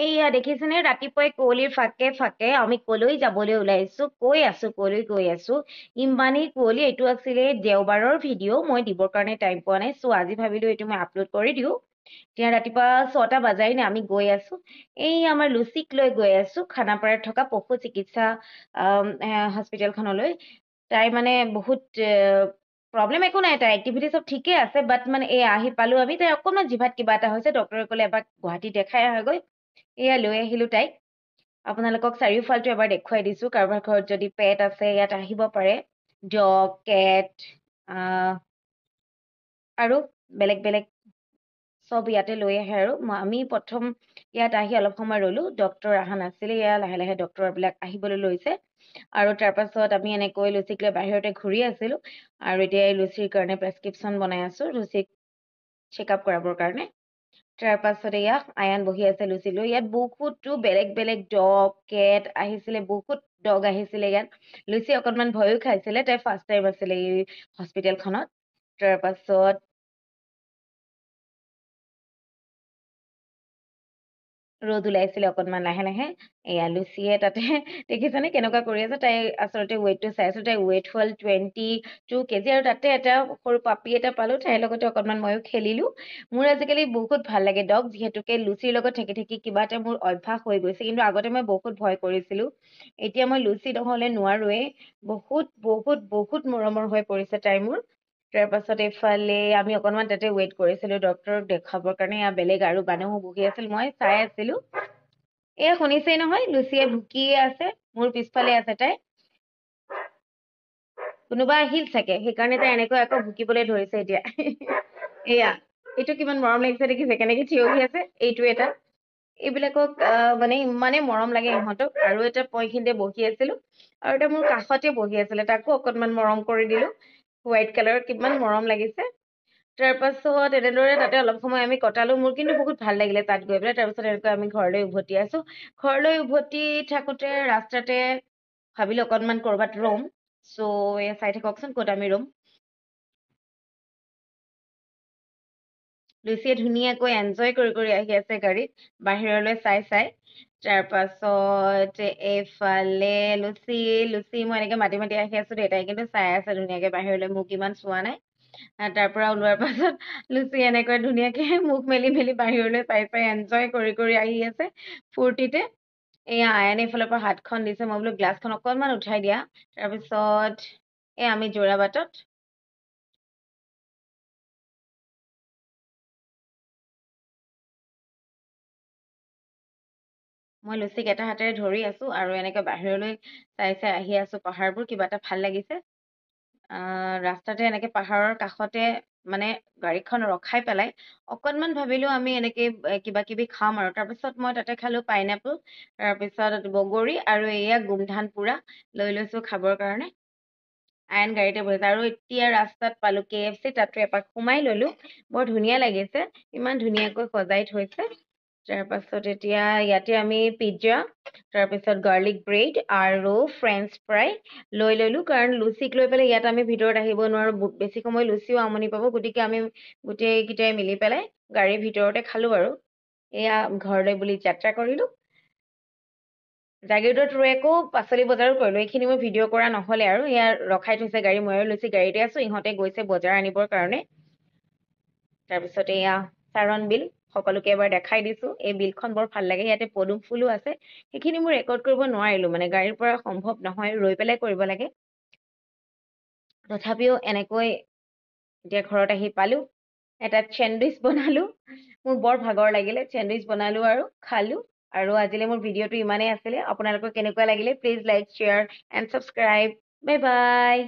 এইয়া দেখিছেনে ৰাতিপুৱাই কুঁৱলীৰ ফাকে ফাকে আমি কলৈ যাবলৈ ওলাইছো কলৈ গৈ আছো ইমানেই কুঁৱলী এইটো আছিলে দেওবাৰৰ ভিডিঅ' মই দিবৰ কাৰণে টাইম পোৱা নাই চ' আজি ভাবিলো এইটো মই আপলোড কৰি দিওঁ এতিয়া ৰাতিপুৱা 6টা বাজাই নে আমি গৈ আছো এই আমাৰ লুচিক লৈ গৈ আছো খানাপাৰাত থকা পশু চিকিৎসা হস্পিটেলখনলৈ তাই মানে বহুত প্ৰব্লেম একো নাই তাই এক্টিভিটি চব ঠিকে আছে বাট মানে এই আহি পালো আমি তাই অকণমান জিভাত কিবা এটা হৈছে ডক্টৰে ক'লে এবাৰ গুৱাহাটী দেখাই আহগৈ এয়া লৈ আহিলো তাইক আপোনালোকক চাৰিওফালটো এবাৰ দেখুৱাই দিছো কাৰোবাৰ ঘৰত যদি পেট আছে ইয়াত আহিব পাৰে ডগ কেট আৰু বেলেগ বেলেগ চব ইয়াতে লৈ আহে আৰু আমি প্ৰথম ইয়াত আহি অলপ সময় ৰলো ডক্টৰ অহা নাছিলে ইয়াত লাহে লাহে ডক্টৰবিলাক আহিবলৈ লৈছে আৰু তাৰ পাছত আমি এনেকৈ লুচিক লৈ বাহিৰতে ঘূৰি আছিলো আৰু এতিয়া লুচিৰ কাৰণে প্ৰেছক্ৰিপশ্যন বনাই আছো লুচিক চেকআপ কৰাবৰ কাৰণে তাৰ পাছত এয়া আয়ান বহি আছে লুচি লৈ ইয়াত বহুতো বেলেগ বেলেগ ডগ কেট আহিছিলে বহুত ডগ আহিছিলে ইয়াত লুচি অকণমান ভয়ো খাইছিলে তাই ফাৰ্ষ্ট টাইম আছিলে এই হস্পিটেলখনত তাৰ পাছত ৰ'দ ওলাইছিলে অকণমান লাহে লাহে এয়া লুচিয়ে তাতে দেখিছানে কেনেকুৱা কৰি আছে তাই আচলতে ৱেইটটো চাই আছো তাই ৱেইট হ'ল 22 কেজি আৰু তাতে এটা সৰু পাপি এটা পালো তাইৰ লগতে অকণমান ময়ো খেলিলো মোৰ আজিকালি বহুত ভাল লাগে ডগ যিহেতুকে লুচিৰ লগত থাকি থাকি কিবা এটা মোৰ অভ্যাস হৈ গৈছে কিন্তু আগতে মই বহুত ভয় কৰিছিলো এতিয়া মই লুচি নহ'লে নোৱাৰোৱেই বহুত বহুত বহুত মৰমৰ হৈ পৰিছে তাই মোৰ তাৰ পাছত এইফালে আমি অকণমান তাতে ৱেইট কৰিছিলো ডক্টৰক দেখাবৰ কাৰণে বেলেগ আৰু মানুহো বহি আছিল মই চাই আছিলো এয়া শুনিছেই নহয় লুচিয়ে ভুকিয়ে আছে মোৰ পিছফালে আছে তাই কোনোবা আহিল চাগে সেইকাৰণে তাই এনেকৈ আকৌ ভুকিবলৈ ধৰিছে এতিয়া এয়া এইটো কিমান মৰম লাগিছে দেখিছে কেনেকে থিয় হৈ আছে এইটো এটা এইবিলাকক মানে ইমানেই মৰম লাগে ইহঁতক আৰু এটা পইখিনিতে বহি আছিলো আৰু এটা মোৰ কাষতে বহি আছিলে তাকো অকণমান মৰম কৰি দিলো হোৱাইট কালাৰৰ কিমান মৰম লাগিছে তাৰ পাছত এনেদৰে তাতে অলপ সময় আমি কটালো মোৰ কিন্তু বহুত ভাল লাগিলে তাত গৈ পেলাই তাৰপিছত এনেকৈ আমি ঘৰলৈ উভতি আছো ঘৰলৈ উভতি থাকোতে ৰাস্তাতে ভাবিলো অকণমান কৰবাত ৰম চ' এয়া চাই থাককচোন ক'ত আমি ৰম লুচিয়ে ধুনীয়াকৈ এনজয় কৰি কৰি আহি আছে গাড়ীত বাহিৰলৈ চাই চাই তাৰ পাছত এইফালে লুচি লুচি মই এনেকে মাতি মাতি আহি আছো দেউতাই কিন্তু চাই আছে ধুনীয়াকে বাহিৰলৈ মোক ইমান চোৱা নাই তাৰ পৰা ওলোৱাৰ পাছত লুচি এনেকৈ ধুনীয়াকে মুখ মেলি মেলি বাহিৰলৈ চাই চাই এনজয় কৰি কৰি আহি আছে ফূৰ্তিতে এয়া আয়ান এইফালৰ পৰা হাতখন দিছে মই বোলো গ্লাছখন অকণমান উঠাই দিয়া তাৰপিছত আমি যোৰাবাটত মই লুচিক এটা হাতেৰে ধৰি আছো আৰু এনেকে বাহিৰলৈ চাই চাই আহি আছো পাহাৰবোৰ কিবা এটা ভাল লাগিছে ৰাস্তাতে এনেকে পাহাৰৰ কাষতে মানে গাড়ীখন ৰখাই পেলাই অকণমান ভাবিলো আমি এনেকে কিবা কিবি খাম আৰু তাৰপিছত মই তাতে খালো পাইনএপল তাৰপিছত বগৰী আৰু এয়া গোমধান পোৰা লৈ লৈছো খাবৰ কাৰণে আইন গাড়ীতে বহিছে আৰু এতিয়া ৰাস্তাত পালো KFC তাতে এপাক সোমাই ললো বৰ ধুনীয়া লাগিছে ইমান ধুনীয়াকৈ সজাই থৈছে তাৰ পাছত এতিয়া ইয়াতে আমি পিজ্জা তাৰপিছত গাৰ্লিক ব্ৰেড আৰু ফ্ৰেঞ্চ ফ্ৰাই লৈ ললো কাৰণ লুচিক লৈ পেলাই ইয়াত আমি ভিতৰত আহিব নোৱাৰো বেছি সময় লুচিও আমনি পাব গতিকে আমি গোটেইকেইটাই মিলি পেলাই গাড়ীৰ ভিতৰতে খালো আৰু এয়া ঘৰলৈ বুলি যাত্ৰা কৰিলো জাগিৰোডত ৰৈ আকৌ পাচলি বজাৰো কৰিলো এইখিনি মই ভিডিঅ' কৰা নহলে আৰু ইয়াৰ ৰখাই থৈছে গাড়ী ময়ো লুচি গাড়ীতে আছো ইহঁতে গৈছে বজাৰ আনিবৰ কাৰণে তাৰপিছত এয়া চাৰণ বিল সকলোকে এবাৰ দেখাই দিছো এই বিলখন বৰ ভাল লাগে ইয়াতে পদুম ফুলো আছে সেইখিনি মোৰ ৰেকৰ্ড কৰিব নোৱাৰিলো মানে গাড়ীৰ পৰা সম্ভৱ নহয় ৰৈ পেলাই কৰিব লাগে তথাপিও এনেকৈ এতিয়া ঘৰত আহি পালো এটা চেণ্ডউইচ বনালো মোৰ বৰ ভাগৰ লাগিলে চেণ্ডউইচ বনালো আৰু খালো আৰু আজিলৈ মোৰ ভিডিঅ'টো ইমানেই আছিলে আপোনালোকৰ কেনেকুৱা লাগিলে please like share and subscribe bye bye